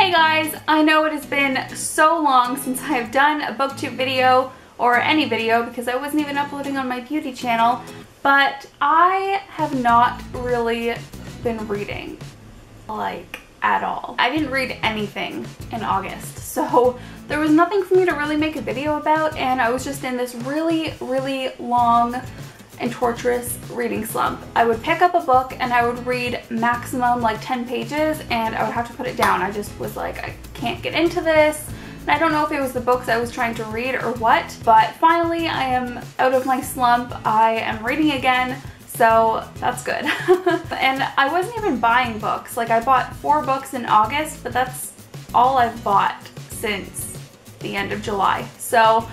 Hey guys, I know it has been so long since I have done a booktube video or any video because I wasn't even uploading on my beauty channel, but I have not really been reading, like, at all. I didn't read anything in August, so there was nothing for me to really make a video about, and I was just in this really long and torturous reading slump. I would pick up a book and I would read maximum like 10 pages and I would have to put it down. I just was like, I can't get into this. And I don't know if it was the books I was trying to read or what, but finally I am out of my slump. I am reading again, so that's good. And I wasn't even buying books. Like, I bought 4 books in August, but that's all I've bought since the end of July. So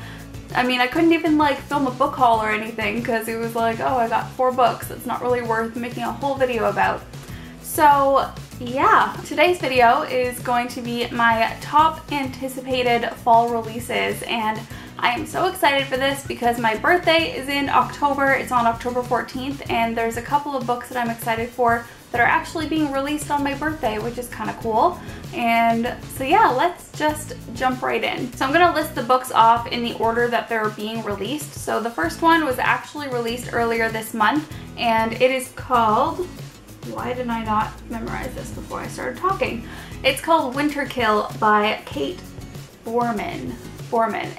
I mean, I couldn't even like film a book haul or anything because it was like, oh, I got 4 books. It's not really worth making a whole video about. So yeah, today's video is going to be my top anticipated fall releases, and I am so excited for this because my birthday is in October. It's on October 14th, and there's a couple of books that I'm excited for that are actually being released on my birthday, which is kind of cool. And so yeah, let's just jump right in. So I'm gonna list the books off in the order that they're being released. So the first one was actually released earlier this month, and it is called, why did I not memorize this before I started talking? It's called Winter Kill by Kate Borman.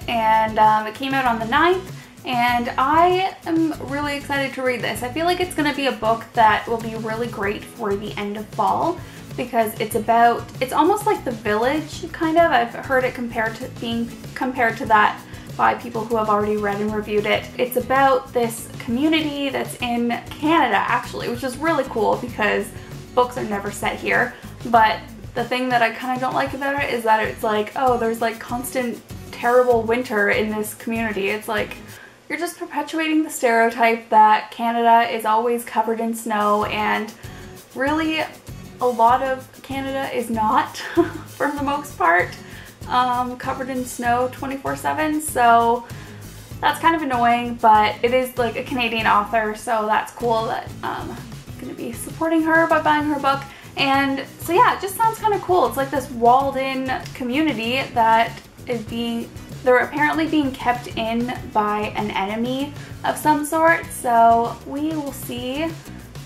And it came out on the 9th. And I am really excited to read this. I feel like it's going to be a book that will be really great for the end of fall because it's almost like The Village, kind of. I've heard it being compared to that by people who have already read and reviewed it. It's about this community that's in Canada, actually, which is really cool because books are never set here. But the thing that I kind of don't like about it is that it's like, oh, there's like constant terrible winter in this community. It's like, you're just perpetuating the stereotype that Canada is always covered in snow, and really a lot of Canada is not, for the most part, covered in snow 24/7, so that's kind of annoying, but it is like a Canadian author, so that's cool that I'm going to be supporting her by buying her book. And so yeah, it just sounds kind of cool. It's like this walled-in community that is they're apparently being kept in by an enemy of some sort, so we will see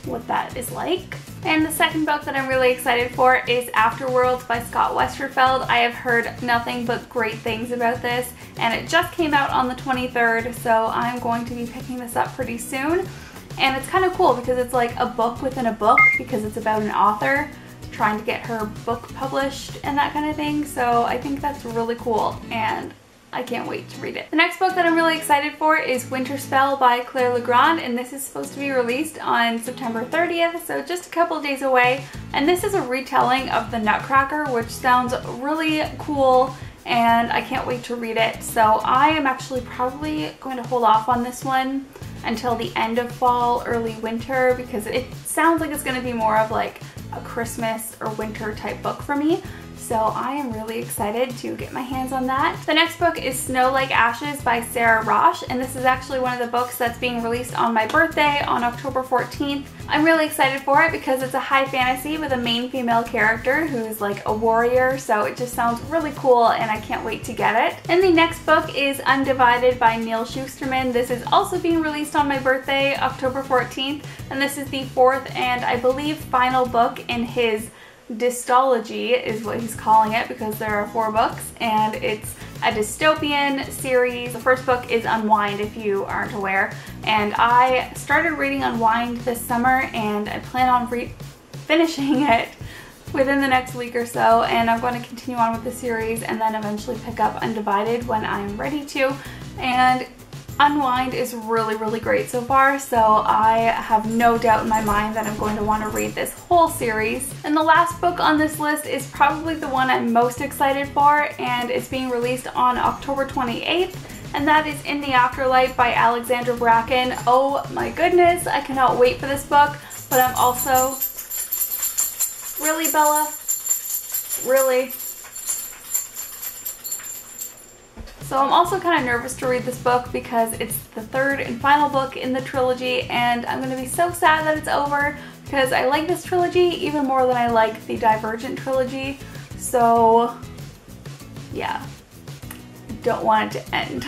what that is like. And the second book that I'm really excited for is Afterworlds by Scott Westerfeld. I have heard nothing but great things about this, and it just came out on the 23rd, so I'm going to be picking this up pretty soon. And it's kind of cool because it's like a book within a book because it's about an author trying to get her book published and that kind of thing, so I think that's really cool, and I can't wait to read it. The next book that I'm really excited for is Winter Spell by Claire Legrand, and this is supposed to be released on September 30th, so just a couple days away. And this is a retelling of The Nutcracker, which sounds really cool, and I can't wait to read it. So I am actually probably going to hold off on this one until the end of fall, early winter, because it sounds like it's going to be more of like a Christmas or winter type book for me. So I am really excited to get my hands on that. The next book is Snow Like Ashes by Sarah Rosh, and this is actually one of the books that's being released on my birthday on October 14th. I'm really excited for it because it's a high fantasy with a main female character who's like a warrior, so it just sounds really cool and I can't wait to get it. And the next book is Undivided by Neil Shusterman. This is also being released on my birthday, October 14th, and this is the 4th and I believe final book in his dystology is what he's calling it, because there are 4 books and it's a dystopian series. The first book is Unwind, if you aren't aware, and I started reading Unwind this summer and I plan on finishing it within the next week or so, and I'm going to continue on with the series and then eventually pick up Undivided when I'm ready to. And Unwind is really great so far, so I have no doubt in my mind that I'm going to want to read this whole series. And the last book on this list is probably the one I'm most excited for, and it's being released on October 28th, and that is In the Afterlife by Alexandra Bracken. Oh my goodness, I cannot wait for this book, but I'm also... Really, Bella? Really? So I'm also kind of nervous to read this book because it's the 3rd and final book in the trilogy, and I'm going to be so sad that it's over because I like this trilogy even more than I like the Divergent trilogy. So yeah, don't want it to end.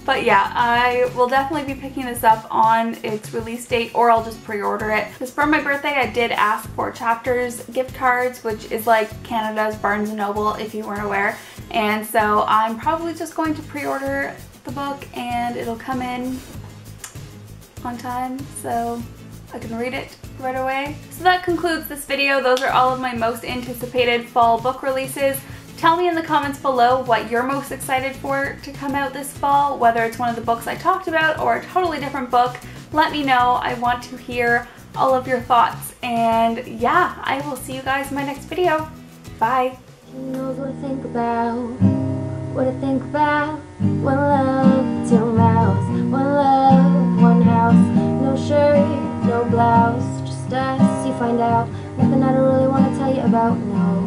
But yeah, I will definitely be picking this up on its release date, or I'll just pre-order it. Because for my birthday I did ask for Chapters gift cards, which is like Canada's Barnes & Noble if you weren't aware, and so I'm probably just going to pre-order the book and it'll come in on time so I can read it right away. So that concludes this video. Those are all of my most anticipated fall book releases. Tell me in the comments below what you're most excited for to come out this fall, whether it's one of the books I talked about or a totally different book. Let me know. I want to hear all of your thoughts. And yeah, I will see you guys in my next video. Bye. Who knows what I think about, what I think about. One love, two mouths, one love, one house. No shirt, no blouse, just us, you find out. Nothing I don't really want to tell you about, no.